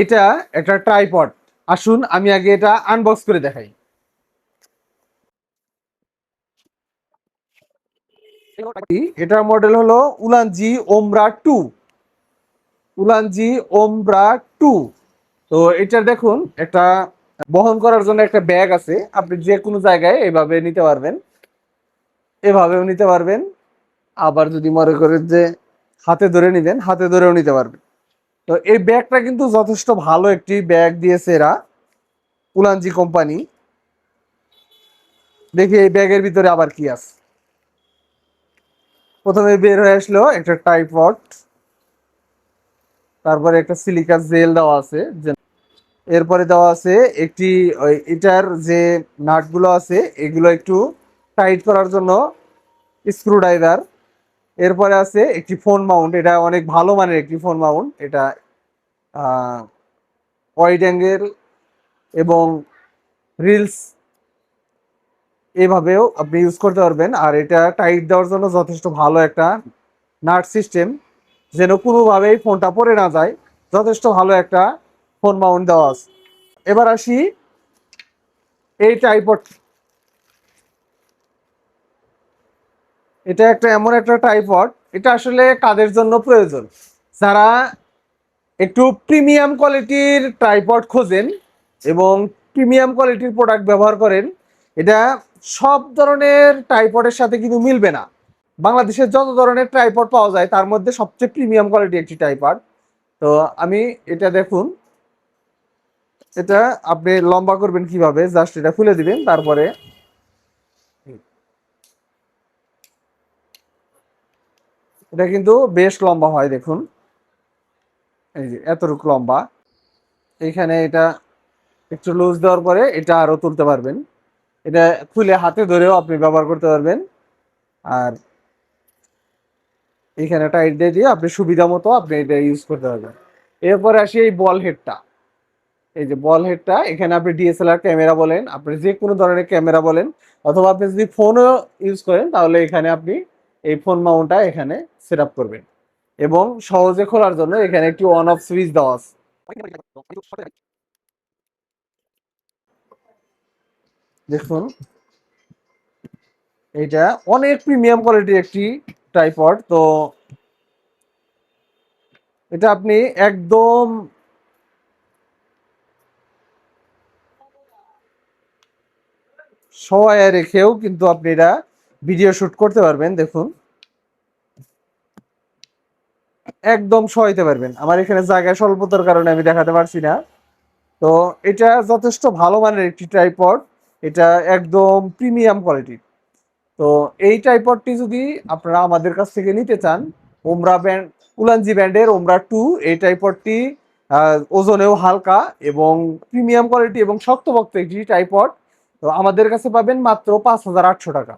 এটা একটা ট্রাইপড। আসুন আমি আগে এটা আনবক্স করে দেখাই। এটার মডেল হলো উলানজি ওমরা 2। উলানজি ওমরা 2। তো এটার দেখুন একটা বহন করার জন্য একটা ব্যাগ আছে, আপনি যে কোনো জায়গায় এভাবে নিতে পারবেন, এভাবেও নিতে পারবেন। আবার যদি মনে করেন যে হাতে ধরে নিবেন, হাতে ধরেও নিতে পারবেন। তো এই ব্যাগটা কিন্তু যথেষ্ট ভালো একটি ব্যাগ দিয়েছে এরা, উলানজি কোম্পানি। দেখি এই ব্যাগের ভিতরে আবার কি আছে। প্রথমে বের হয়ে আসলো একটা ট্রাইপড, তারপরে একটা সিলিকা জেল দেওয়া আছে, এরপরে দেওয়া আছে একটি এটার যে নাটগুলো আছে এগুলো একটু টাইট করার জন্য স্ক্রু ড্রাইভার। এরপরে আছে একটি ফোন মাউন্ট, এটা অনেক ভালো মানের একটি ফোন মাউন্ট। এটা ওয়াইড অ্যাঙ্গেল এবং রিলস এভাবেও আপনি ইউজ করতে পারবেন। আর এটা টাইট দেওয়ার জন্য যথেষ্ট ভালো একটা নাট সিস্টেম, যেন কোনোভাবেই ফোনটা পড়ে না যায়। যথেষ্ট ভালো একটা ফোন মাউন্ট দেওয়া আছে। এবার আসি এই ট্রাইপড। এটা একটা এমন একটা ট্রাইপড, এটা আসলে কাদের জন্য প্রয়োজন? যারা একটু প্রিমিয়াম কোয়ালিটির ট্রাইপড খোঁজেন এবং প্রিমিয়াম কোয়ালিটির প্রোডাক্ট ব্যবহার করেন। এটা সব ধরনের ট্রাইপডের সাথে কিন্তু মিলবে না। বাংলাদেশের যত ধরনের ট্রাইপড পাওয়া যায় তার মধ্যে সবচেয়ে প্রিমিয়াম কোয়ালিটি একটি ট্রাইপড। তো আমি এটা দেখুন, এটা আপনি লম্বা করবেন কিভাবে, জাস্ট এটা খুলে দিবেন, তারপরে এটা কিন্তু বেশ লম্বা হয়। দেখুন এই যে এতটুকু লম্বা। এইখানে এটা একটু লুজ দেওয়ার পরে এটা আরো তুলতে পারবেন। এটা খুলে হাতে ধরেও আপনি ব্যবহার করতে পারবেন। আর এখানে টাইট দিয়ে আপনি সুবিধা মতো আপনি এটা ইউজ করতে পারবেন। এরপরে আসি এই বল হেডটা। এই যে বল হেডটা, এখানে আপনি ডিএসএলআর ক্যামেরা বলেন, আপনি যে কোনো ধরনের ক্যামেরা বলেন, অথবা আপনি যদি ফোনও ইউজ করেন তাহলে এখানে আপনি এই ফোন মাউন্টটা এখানে সেট আপ করবেন। এবং সহজে খোলার জন্য এখানে একটি অন অফ সুইচ দেওয়া আছে। দেখুন এটা অনেক প্রিমিয়াম কোয়ালিটির একটি ট্রাইপড। তো এটা আপনি একদম শোয়ায় রেখেও কিন্তু আপনি এটা ভিডিও শুট করতে পারবেন। দেখুন একদম শোয়াইতে পারবেন। আমার এখানে জায়গা স্বল্পতার কারণে আমি দেখাতে পারছি না। তো এটা যথেষ্ট ভালো মানের একটি ট্রাইপড, এটা একদম প্রিমিয়াম কোয়ালিটির। তো এই ট্রাইপডটি যদি আপনারা আমাদের কাছ থেকে নিতে চান, ওমরা ব্যান্ড, উলানজি ব্যান্ডের ওমরা 2, এই ট্রাইপডটি ওজনেও হালকা এবং প্রিমিয়াম কোয়ালিটি এবং শক্তপোক্ত একটি ট্রাইপড। তো আমাদের কাছে পাবেন মাত্র 5,800 টাকা।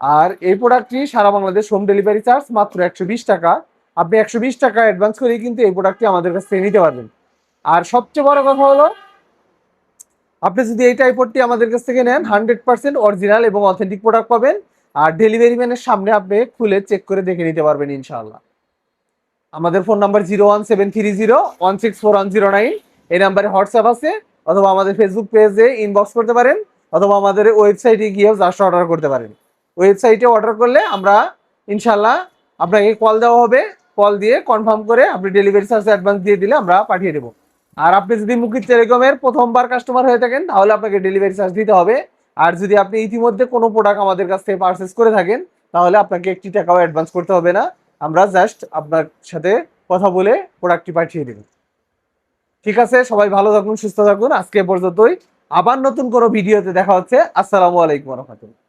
আর এই প্রোডাক্টটি সারা বাংলাদেশ হোম ডেলিভারি চার্জ মাত্র 120 টাকা। আপনি 120 টাকা অ্যাডভান্স করেই কিন্তু এই প্রোডাক্টটি আমাদের কাছ থেকে নিতে পারবেন। আর সবচেয়ে বড় কথা হলো, আপনি যদি এই ট্রাইপডটি আমাদের কাছ থেকে নেন 100% অরিজিনাল এবং অথেন্টিক প্রোডাক্ট পাবেন। আর ডেলিভারি ম্যানের সামনে আপনি খুলে চেক করে দেখে নিতে পারবেন ইনশাআল্লাহ। আমাদের ফোন নাম্বার 01730164109। এই নাম্বারে হোয়াটসঅ্যাপ আছে, অথবা আমাদের ফেসবুক পেজে ইনবক্স করতে পারেন, অথবা আমাদের ওয়েবসাইটে গিয়েও জাস্ট অর্ডার করতে পারেন। ওয়েবসাইটে অর্ডার করলে আমরা ইনশাআল্লাহ আপনাকে কল দেওয়া হবে, কল দিয়ে কনফার্ম করে আপনি ডেলিভারি চার্জ অ্যাডভান্স দিয়ে দিলে আমরা পাঠিয়ে দেবো। আর আপনি যদি মুকিত টেলিকমের প্রথমবার কাস্টমার হয়ে থাকেন তাহলে আপনাকে ডেলিভারি চার্জ দিতে হবে। আর যদি আপনি ইতিমধ্যে কোনো প্রোডাক্ট আমাদের কাছ থেকে পারচেস করে থাকেন তাহলে আপনাকে 1 টাকাও অ্যাডভান্স করতে হবে না। আমরা জাস্ট আপনার সাথে কথা বলে প্রোডাক্টটি পাঠিয়ে দেব। ঠিক আছে, সবাই ভালো থাকুন, সুস্থ থাকুন। আজকে পর্যন্তই, আবার নতুন কোনো ভিডিওতে দেখা হচ্ছে। আসসালামু আলাইকুম ওয়া রাহমাতুল্লাহ।